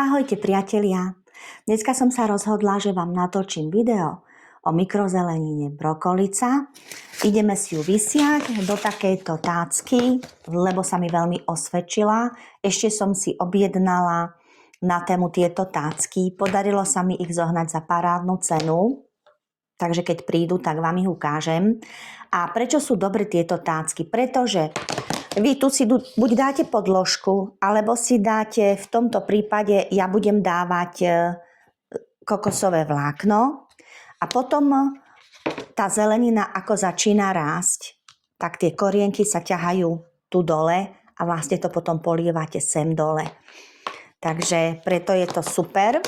Ahojte priatelia, dneska som sa rozhodla, že vám natočím video o mikrozelenine brokolica. Ideme si ju vysiať do takejto tácky, lebo sa mi veľmi osvedčila. Ešte som si objednala na tému tieto tácky. Podarilo sa mi ich zohnať za parádnu cenu, takže keď prídu, tak vám ich ukážem. A prečo sú dobre tieto tácky? Pretože vy tu si buď dáte podložku, alebo si dáte, v tomto prípade ja budem dávať kokosové vlákno a potom tá zelenina ako začína rásť, tak tie korienky sa ťahajú tu dole a vlastne to potom polievate sem dole. Takže preto je to super.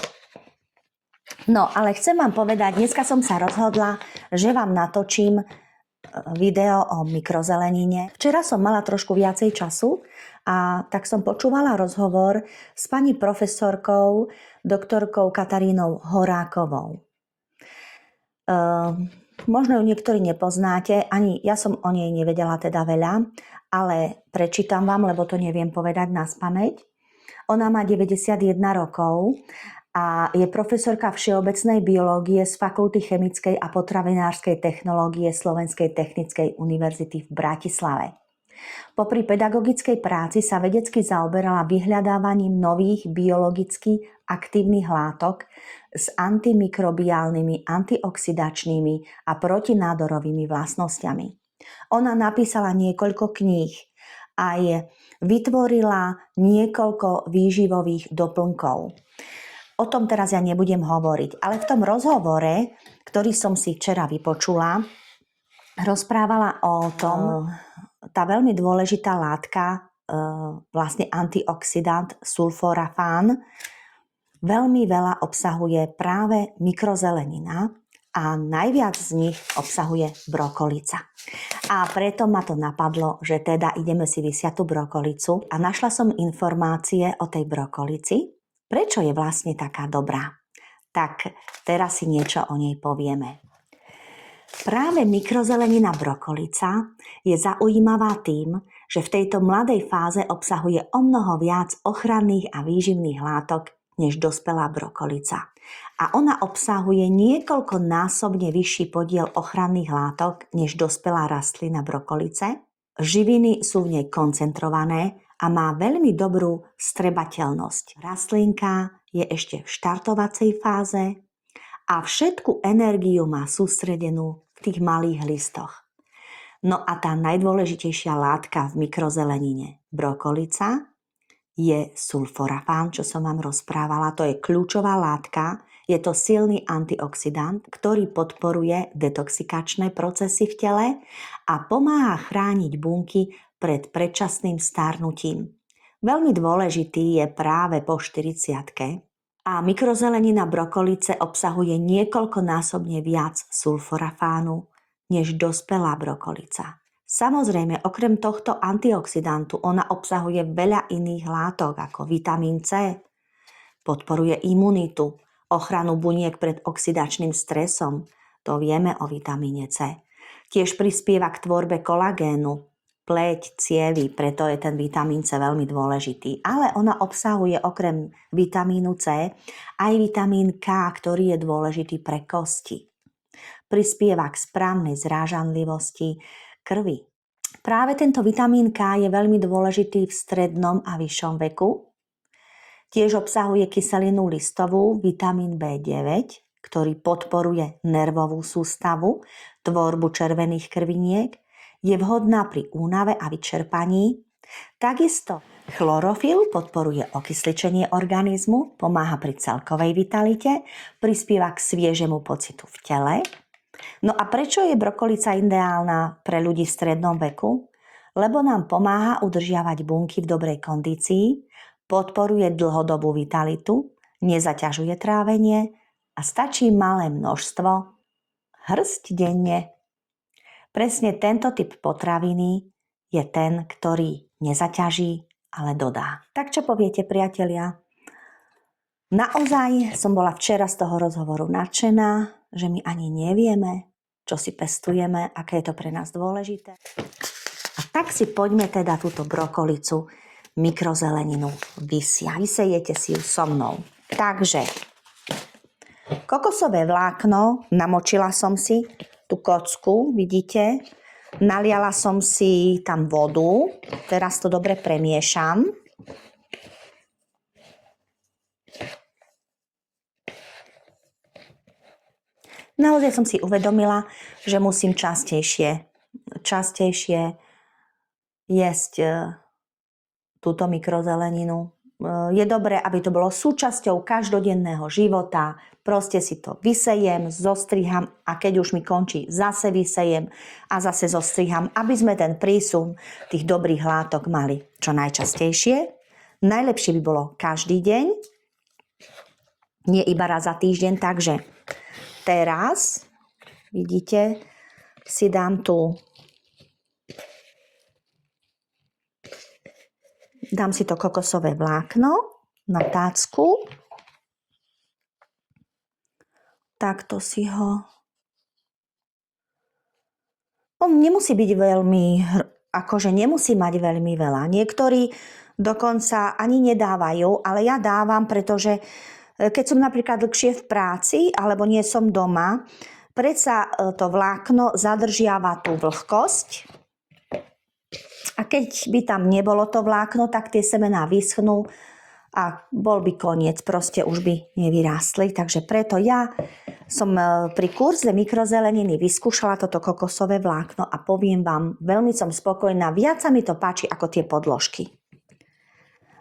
No, ale chcem vám povedať, dneska som sa rozhodla, že vám natočím video o mikrozelenine. Včera som mala trošku viacej času a tak som počúvala rozhovor s pani profesorkou, doktorkou Katarínou Horákovou. Možno ju niektorí nepoznáte, ani ja som o nej nevedela teda veľa, ale prečítam vám, lebo to neviem povedať naspamäť. Ona má 91 rokov a je profesorka všeobecnej biológie z Fakulty chemickej a potravinárskej technológie Slovenskej technickej univerzity v Bratislave. Popri pedagogickej práci sa vedecky zaoberala vyhľadávaním nových biologicky aktívnych látok s antimikrobiálnymi, antioxidačnými a protinádorovými vlastnosťami. Ona napísala niekoľko kníh a vytvorila niekoľko výživových doplnkov. O tom teraz ja nebudem hovoriť, ale v tom rozhovore, ktorý som si včera vypočula, rozprávala o tom, tá veľmi dôležitá látka, vlastne antioxidant sulforafán, veľmi veľa obsahuje práve mikrozelenina a najviac z nich obsahuje brokolica. A preto ma to napadlo, že teda ideme si vysiať tú brokolicu a našla som informácie o tej brokolici. Prečo je vlastne taká dobrá? Tak teraz si niečo o nej povieme. Práve mikrozelenina brokolica je zaujímavá tým, že v tejto mladej fáze obsahuje omnoho viac ochranných a výživných látok než dospelá brokolica. A ona obsahuje niekoľkonásobne vyšší podiel ochranných látok než dospelá rastlina brokolice. Živiny sú v nej koncentrované a má veľmi dobrú vstrebateľnosť. Rastlinka je ešte v štartovacej fáze a všetku energiu má sústredenú v tých malých listoch. No a tá najdôležitejšia látka v mikrozelenine brokolica je sulforafán, čo som vám rozprávala. To je kľúčová látka. Je to silný antioxidant, ktorý podporuje detoxikačné procesy v tele a pomáha chrániť bunky pred predčasným starnutím. Veľmi dôležitý je práve po 40-ke a mikrozelenina brokolice obsahuje niekoľkonásobne viac sulforafánu než dospelá brokolica. Samozrejme, okrem tohto antioxidantu ona obsahuje veľa iných látok ako vitamín C, podporuje imunitu, ochranu buniek pred oxidačným stresom, to vieme o vitamíne C. Tiež prispieva k tvorbe kolagénu, pleť, cievy, preto je ten vitamín C veľmi dôležitý. Ale ona obsahuje okrem vitamínu C aj vitamín K, ktorý je dôležitý pre kosti. Prispieva k správnej zrážanlivosti krvi. Práve tento vitamín K je veľmi dôležitý v strednom a vyššom veku. Tiež obsahuje kyselinu listovú, vitamín B9, ktorý podporuje nervovú sústavu, tvorbu červených krviniek, je vhodná pri únave a vyčerpaní. Takisto chlorofil podporuje okysličenie organizmu, pomáha pri celkovej vitalite, prispieva k sviežemu pocitu v tele. No a prečo je brokolica ideálna pre ľudí v strednom veku? Lebo nám pomáha udržiavať bunky v dobrej kondícii, podporuje dlhodobú vitalitu, nezaťažuje trávenie a stačí malé množstvo, hrst denne. Presne tento typ potraviny je ten, ktorý nezaťaží, ale dodá. Tak čo poviete, priatelia? Naozaj som bola včera z toho rozhovoru nadšená, že my ani nevieme, čo si pestujeme, aké je to pre nás dôležité. A tak si poďme teda túto brokolicu mikrozeleninu vysia. Vysejete si ju so mnou. Takže kokosové vlákno, namočila som si tú kocku, vidíte? Naliala som si tam vodu, teraz to dobre premiešam. Naozaj som si uvedomila, že musím častejšie jesť túto mikrozeleninu. Je dobré, aby to bolo súčasťou každodenného života. Proste si to vysejem, zostriham a keď už mi končí, zase vysejem a zase zostriham, aby sme ten prísun tých dobrých látok mali čo najčastejšie. Najlepšie by bolo každý deň, nie iba raz za týždeň, takže teraz, vidíte, si dám si to kokosové vlákno na tácku. Takto si ho... On nemusí byť veľmi, akože nemusí mať veľmi veľa. Niektorí dokonca ani nedávajú, ale ja dávam, pretože keď som napríklad dlhšie v práci alebo nie som doma, predsa to vlákno zadržiava tú vlhkosť. A keď by tam nebolo to vlákno, tak tie semená vyschnú a bol by koniec, proste už by nevyrástli. Takže preto ja som pri kurze mikrozeleniny vyskúšala toto kokosové vlákno a poviem vám, veľmi som spokojná, viac sa mi to páči ako tie podložky.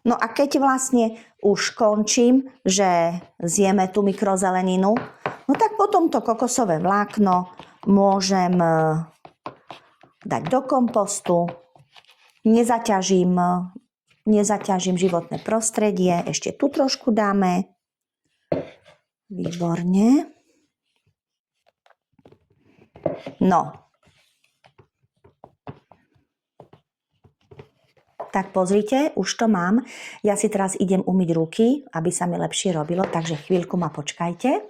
No a keď vlastne už končím, že zjeme tú mikrozeleninu, no tak potom to kokosové vlákno môžem dať do kompostu, nezaťažím životné prostredie, ešte tu trošku dáme. Výborne. No. Tak pozrite, už to mám. Ja si teraz idem umyť ruky, aby sa mi lepšie robilo, takže chvíľku ma počkajte.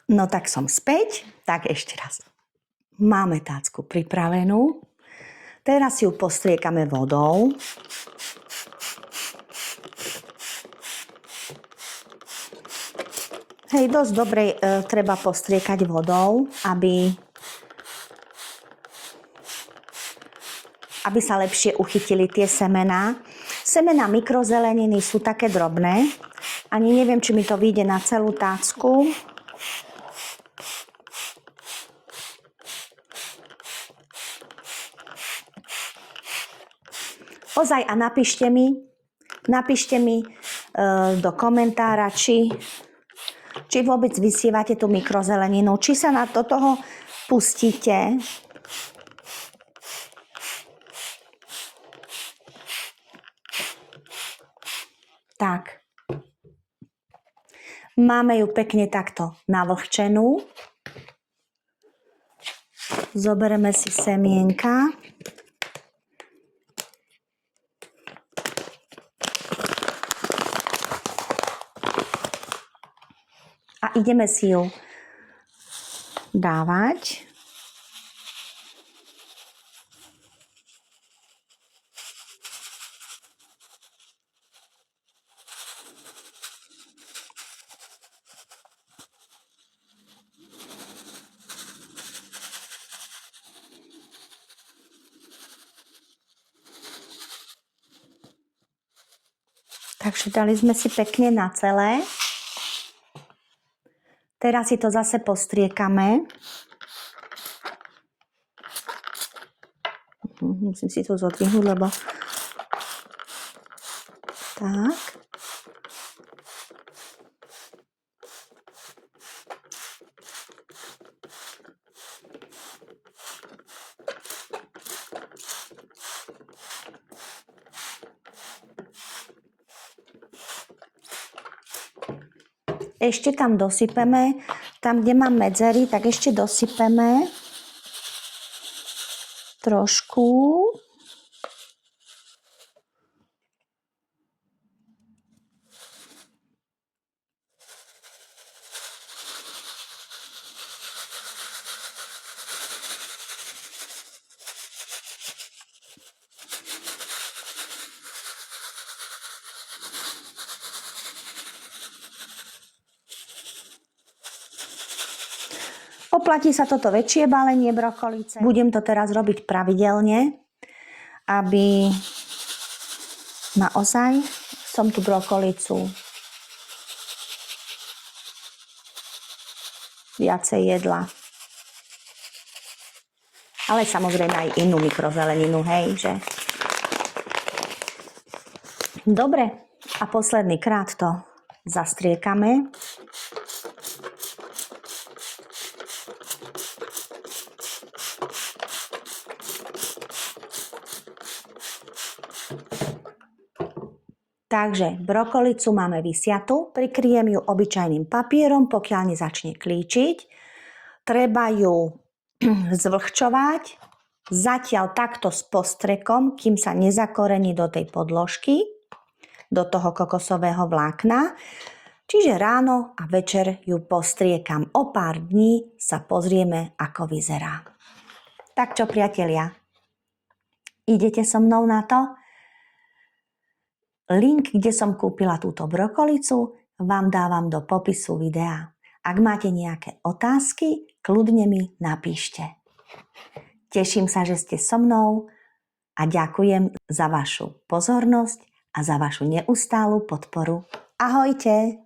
No tak som späť, tak ešte raz. Máme tácku pripravenú. Teraz si ju postriekame vodou. Hej, dosť dobre treba postriekať vodou, aby sa lepšie uchytili tie semená. Semená mikrozeleniny sú také drobné. Ani neviem, či mi to vyjde na celú tácku. Ozaj, a napíšte mi do komentára, či vôbec vysievate tú mikrozeleninu, či sa do toho pustíte. Tak. Máme ju pekne takto navlhčenú. Zoberieme si semienka. A ideme si ju dávať. Takže dali sme si pekne na celé. Teraz si to zase postriekame. Musím si to zodvihnúť, lebo... Tak. Ešte tam dosypeme, tam, kde mám medzery, tak ešte dosypeme trošku. Oplatí sa toto väčšie balenie brokolice. Budem to teraz robiť pravidelne, aby naozaj som tú brokolicu viacej jedla. Ale samozrejme aj inú mikrozeleninu, hej, že? Dobre, a posledný krát to zastriekame. Takže brokolicu máme vysiatu, prikryjem ju obyčajným papierom, pokiaľ nezačne klíčiť. Treba ju zvlhčovať, zatiaľ takto s postrekom, kým sa nezakorení do tej podložky, do toho kokosového vlákna. Čiže ráno a večer ju postriekam. O pár dní sa pozrieme, ako vyzerá. Tak čo, priatelia, idete so mnou na to? Link, kde som kúpila túto brokolicu, vám dávam do popisu videa. Ak máte nejaké otázky, kľudne mi napíšte. Teším sa, že ste so mnou a ďakujem za vašu pozornosť a za vašu neustálu podporu. Ahojte!